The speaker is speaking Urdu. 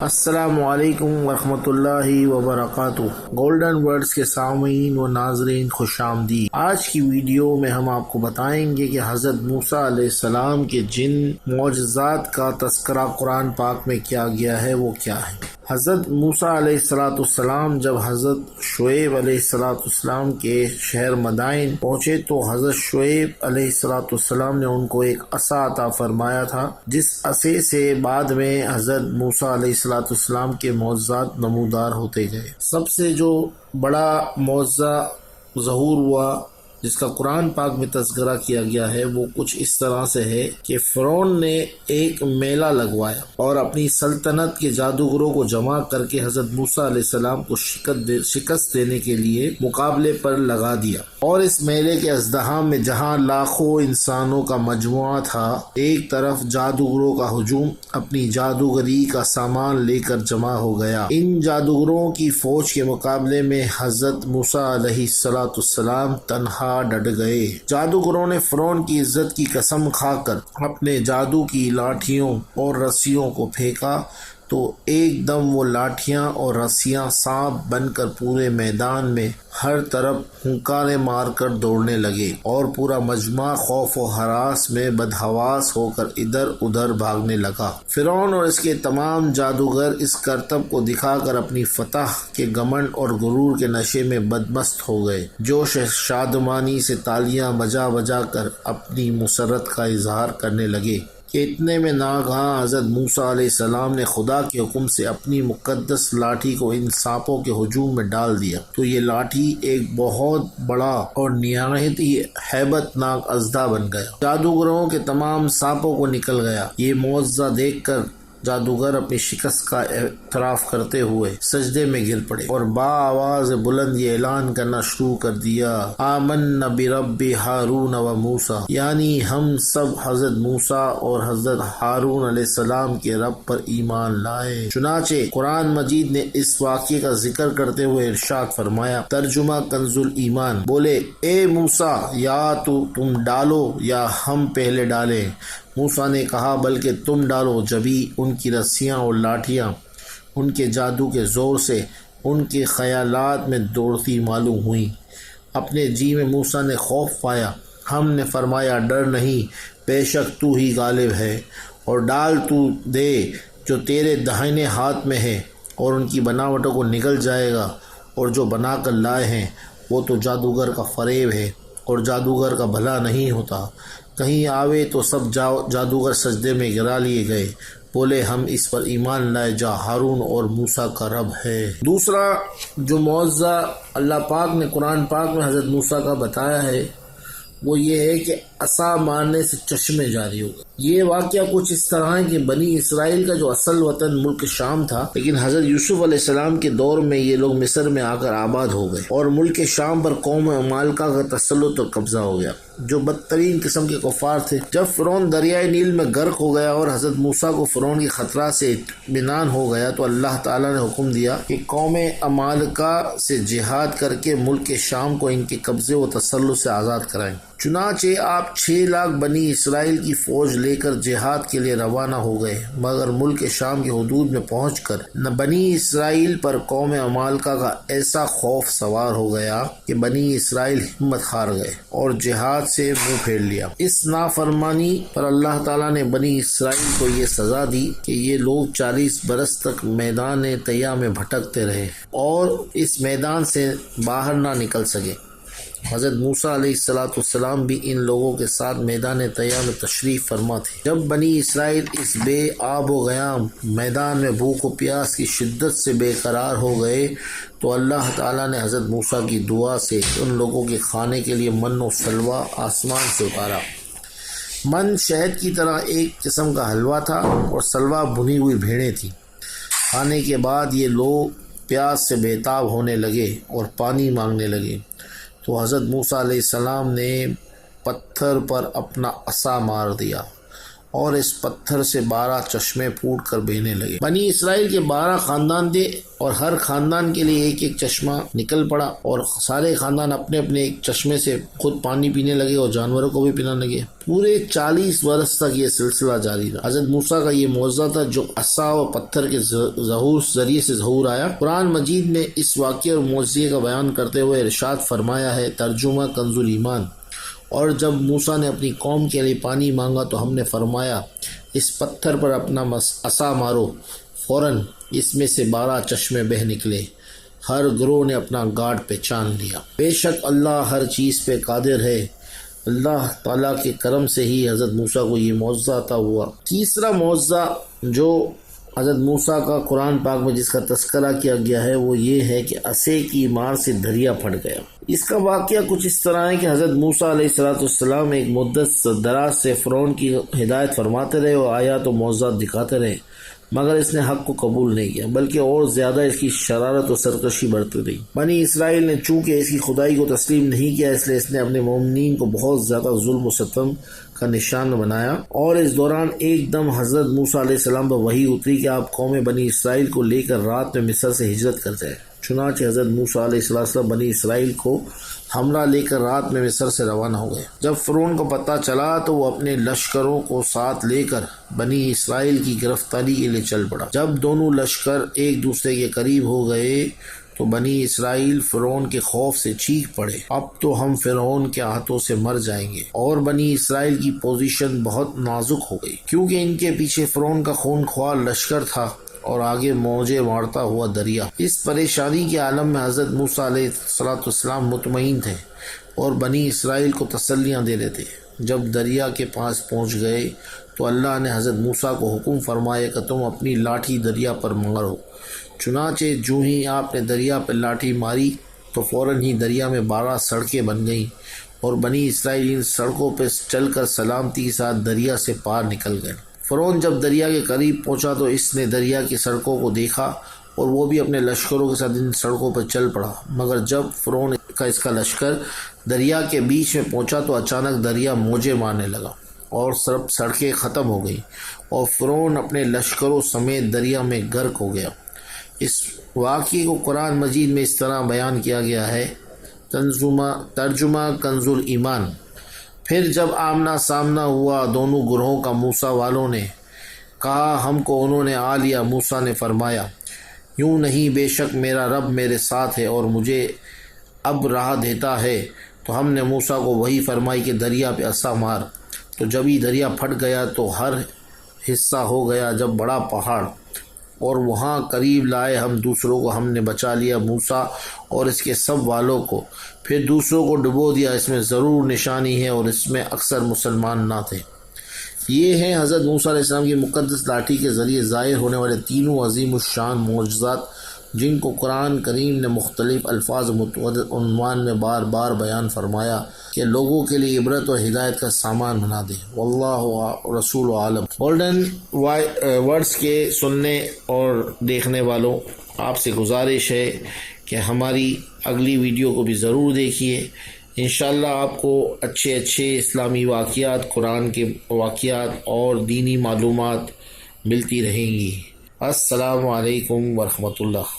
السلام علیکم ورحمۃ اللہ وبرکاتہ۔ گولڈن ورڈز کے سامعین و ناظرین خوش آمدید۔ آج کی ویڈیو میں ہم آپ کو بتائیں گے کہ حضرت موسیٰ علیہ السلام کے جن معجزات کا تذکرہ قرآن پاک میں کیا گیا ہے وہ کیا ہے۔ حضرت موسیٰ علیہ السلام جب حضرت شعیب علیہ السلام کے شہر مدائن پہنچے تو حضرت شعیب علیہ السلام نے ان کو ایک عصا عطا فرمایا تھا، جس عصے سے بعد میں حضرت موسیٰ علیہ السلام کے معجزات نمودار ہوتے گئے۔ سب سے جو بڑا معجزہ ظہور ہوا جس کا قرآن پاک میں تذکرہ کیا گیا ہے وہ کچھ اس طرح سے ہے کہ فرعون نے ایک میلہ لگوایا اور اپنی سلطنت کے جادوگروں کو جمع کر کے حضرت موسیٰ علیہ السلام کو شکست دینے کے لیے مقابلے پر لگا دیا، اور اس میلے کے ازدحام میں جہاں لاکھوں انسانوں کا مجموعہ تھا، ایک طرف جادوگروں کا ہجوم اپنی جادوگری کا سامان لے کر جمع ہو گیا۔ ان جادوگروں کی فوج کے مقابلے میں حضرت موسیٰ علیہ السلام تنہا ڈٹ گئے۔ جادوگروں نے فرعون کی عزت کی قسم کھا کر اپنے جادو کی لاٹھیوں اور رسیوں کو پھینکا تو ایک دم وہ لاٹھیاں اور رسیاں سانپ بن کر پورے میدان میں ہر طرف ہنکاریں مار کر دوڑنے لگے، اور پورا مجمع خوف و ہراس میں بدحواس ہو کر ادھر ادھر بھاگنے لگا۔ فرعون اور اس کے تمام جادوگر اس کرتب کو دکھا کر اپنی فتح کے گھمنڈ اور غرور کے نشے میں بدمست ہو گئے، جوش شادمانی سے تالیاں بجا بجا کر اپنی مسرت کا اظہار کرنے لگے کہ اتنے میں ناگہاں حضرت موسیٰ علیہ السلام نے خدا کے حکم سے اپنی مقدس لاٹھی کو ان سانپوں کے ہجوم میں ڈال دیا تو یہ لاٹھی ایک بہت بڑا اور نہایت ہی ہیبت ناک اژدہا بن گیا، جادوگروں کے تمام سانپوں کو نکل گیا۔ یہ معجزہ دیکھ کر جادوگر اپنی شکست کا اعتراف کرتے ہوئے سجدے میں گر پڑے اور آواز بلند یہ اعلان کرنا شروع کر دیا، آمنا برب ہارون و موسیٰ، یعنی ہم سب حضرت موسیٰ اور حضرت ہارون علیہ السلام کے رب پر ایمان لائے۔ چنانچہ قرآن مجید نے اس واقعے کا ذکر کرتے ہوئے ارشاد فرمایا، ترجمہ کنز الایمان، بولے اے موسیٰ یا تو تم ڈالو یا ہم پہلے ڈالیں؟ موسیٰ نے کہا بلکہ تم ڈالو۔ جبھی ان کی رسیاں اور لاٹھیاں ان کے جادو کے زور سے ان کے خیالات میں دوڑتی معلوم ہوئیں۔ اپنے جی میں موسیٰ نے خوف پایا۔ ہم نے فرمایا ڈر نہیں، بے شک تو ہی غالب ہے، اور ڈال تو دے جو تیرے داہنے ہاتھ میں ہے، اور ان کی بناوٹوں کو نگل جائے گا، اور جو بنا کر لائے ہیں وہ تو جادوگر کا فریب ہے، اور جادوگر کا بھلا نہیں ہوتا۔ کہیں آوے تو سب جادوگر سجدے میں گرا لیے گئے، بولے ہم اس پر ایمان لائے جا ہارون اور موسیٰ کا رب ہے۔ دوسرا جو معجزہ اللہ پاک نے قرآن پاک میں حضرت موسیٰ کا بتایا ہے وہ یہ ہے کہ عصا مارنے سے چشمے جاری ہو گئے۔ یہ واقعہ کچھ اس طرح ہے کہ بنی اسرائیل کا جو اصل وطن ملک شام تھا، لیکن حضرت یوسف علیہ السلام کے دور میں یہ لوگ مصر میں آ کر آباد ہو گئے، اور ملک شام پر قوم عمالقہ کا تسلط اور قبضہ ہو گیا جو بدترین قسم کے کفار تھے۔ جب فرعون دریائے نیل میں غرق ہو گیا اور حضرت موسیٰ کو فرعون کے خطرات سے اطمینان ہو گیا تو اللہ تعالیٰ نے حکم دیا کہ قوم عمالقہ سے جہاد کر کے ملک شام کو ان کے قبضے و تسلط سے آزاد کرائیں۔ چنانچہ آپ 6 لاکھ بنی اسرائیل کی فوج لے کر جہاد کے لیے روانہ ہو گئے، مگر ملک شام کے حدود میں پہنچ کر بنی اسرائیل پر قوم عمالقہ کا ایسا خوف سوار ہو گیا کہ بنی اسرائیل ہمت ہار گئے اور جہاد سے منہ پھیر لیا۔ اس نافرمانی پر اللہ تعالیٰ نے بنی اسرائیل کو یہ سزا دی کہ یہ لوگ 40 برس تک میدان طیہ میں بھٹکتے رہے اور اس میدان سے باہر نہ نکل سکے۔ حضرت موسیٰ علیہ السلام بھی ان لوگوں کے ساتھ میدان طیہ میں تشریف فرما تھے۔ جب بنی اسرائیل اس بے آب و گیام میدان میں بھوک و پیاس کی شدت سے بے قرار ہو گئے تو اللہ تعالیٰ نے حضرت موسیٰ کی دعا سے ان لوگوں کے کھانے کے لیے من و سلوہ آسمان سے اتارا۔ من شہد کی طرح ایک قسم کا حلوہ تھا اور سلوہ بھنی ہوئی بھیڑیں تھیں۔ کھانے کے بعد یہ لوگ پیاس سے بےتاب ہونے لگے اور پانی مانگنے لگے تو حضرت موسیٰ علیہ السلام نے پتھر پر اپنا عصا مار دیا اور اس پتھر سے 12 چشمے پھوٹ کر بہنے لگے۔ بنی اسرائیل کے 12 خاندان تھے اور ہر خاندان کے لیے ایک ایک چشمہ نکل پڑا اور سارے خاندان اپنے اپنے ایک چشمے سے خود پانی پینے لگے اور جانوروں کو بھی پلانے لگے۔ پورے 40 برس تک یہ سلسلہ جاری رہا۔ حضرت موسیٰ کا یہ معجزہ تھا جو عصا و پتھر کے ذریعے سے ظہور آیا۔ قرآن مجید میں اس واقعے اور معجزے کا بیان کرتے ہوئے ارشاد فرمایا ہے، ترجمہ کنز الایمان: اور جب موسیٰ نے اپنی قوم کے لیے پانی مانگا تو ہم نے فرمایا اس پتھر پر اپنا عصا مارو، فوراً اس میں سے 12 چشمے بہہ نکلے۔ ہر گروہ نے اپنا گاٹ پہچان لیا۔ بے شک اللہ ہر چیز پہ قادر ہے۔ اللہ تعالیٰ کے کرم سے ہی حضرت موسیٰ کو یہ معجزہ عطا ہوا۔ تیسرا معجزہ جو حضرت موسیٰ کا قرآن پاک میں جس کا تذکرہ کیا گیا ہے وہ یہ ہے کہ عصے کی مار سے دریا پھٹ گیا۔ اس کا واقعہ کچھ اس طرح ہے کہ حضرت موسیٰ علیہ السلام ایک مدت دراز سے فرعون کی ہدایت فرماتے رہے اور آیات و معجزات دکھاتے رہے، مگر اس نے حق کو قبول نہیں کیا بلکہ اور زیادہ اس کی شرارت و سرکشی بڑھتی رہی۔ بنی اسرائیل نے چونکہ اس کی خدائی کو تسلیم نہیں کیا، اس لیے اس نے اپنے مومنین کو بہت زیادہ ظلم و ستم کا نشان بنایا، اور اس دوران ایک دم حضرت موسیٰ علیہ السلام پر وحی اتری کہ آپ قوم بنی اسرائیل کو لے کر رات میں مصر سے ہجرت کرتے ہیں۔ چنانچہ حضرت موسیٰ علیہ السلام بنی اسرائیل کو ہمراہ لے کر رات میں مصر سے روانہ ہو گئے۔ جب فرعون کو پتہ چلا تو وہ اپنے لشکروں کو ساتھ لے کر بنی اسرائیل کی گرفتاری کے لیے چل پڑا۔ جب دونوں لشکر ایک دوسرے کے قریب ہو گئے تو بنی اسرائیل فرعون کے خوف سے چیخ پڑے، اب تو ہم فرعون کے ہاتھوں سے مر جائیں گے، اور بنی اسرائیل کی پوزیشن بہت نازک ہو گئی کیونکہ ان کے پیچھے فرعون کا خونخوار لشکر تھا اور آگے موجیں مارتا ہوا دریا۔ اس پریشانی کے عالم میں حضرت موسیٰ علیہ السلام مطمئن تھے اور بنی اسرائیل کو تسلیاں دے رہے تھے۔ جب دریا کے پاس پہنچ گئے تو اللہ نے حضرت موسیٰ کو حکم فرمایا کہ تم اپنی لاٹھی دریا پر مارو۔ چنانچہ جو ہی آپ نے دریا پر لاٹھی ماری تو فوراً ہی دریا میں 12 سڑکیں بن گئیں اور بنی اسرائیل ان سڑکوں پہ چل کر سلامتی کے ساتھ دریا سے پار نکل گئے۔ فرعون جب دریا کے قریب پہنچا تو اس نے دریا کی سڑکوں کو دیکھا اور وہ بھی اپنے لشکروں کے ساتھ ان سڑکوں پر چل پڑا، مگر جب فرعون کا اس کا لشکر دریا کے بیچ میں پہنچا تو اچانک دریا موجیں مارنے لگا اور سب سڑکیں ختم ہو گئیں اور فرعون اپنے لشکروں سمیت دریا میں غرق ہو گیا۔ اس واقعے کو قرآن مجید میں اس طرح بیان کیا گیا ہے، ترجمہ کنز الایمان: پھر جب آمنا سامنا ہوا دونوں گروہوں کا، موسیٰ والوں نے کہا ہم کو انہوں نے آ لیا۔ موسیٰ نے فرمایا یوں نہیں، بے شک میرا رب میرے ساتھ ہے اور مجھے اب راہ دیتا ہے۔ تو ہم نے موسیٰ کو وحی فرمائی کہ دریا پہ عصا مار، تو جب ہی دریا پھٹ گیا تو ہر حصہ ہو گیا جب بڑا پہاڑ، اور وہاں قریب لائے ہم دوسروں کو ہم نے بچا لیا، موسیٰ اور اس کے سب والوں کو، پھر دوسروں کو ڈبو دیا۔ اس میں ضرور نشانی ہے اور اس میں اکثر مسلمان نہ تھے۔ یہ ہیں حضرت موسیٰ علیہ السلام کی مقدس لاٹھی کے ذریعے ظاہر ہونے والے تینوں عظیم الشان معجزات، جن کو قرآن کریم نے مختلف الفاظ متعدد عنوان میں بار بار بیان فرمایا کہ لوگوں کے لیے عبرت اور ہدایت کا سامان بنا دے۔ واللہ رسول عالم۔ گولڈن ورڈز کے سننے اور دیکھنے والوں، آپ سے گزارش ہے کہ ہماری اگلی ویڈیو کو بھی ضرور دیکھیے۔ انشاءاللہ آپ کو اچھے اسلامی واقعات، قرآن کے واقعات اور دینی معلومات ملتی رہیں گی۔ السلام علیکم ورحمۃ اللہ۔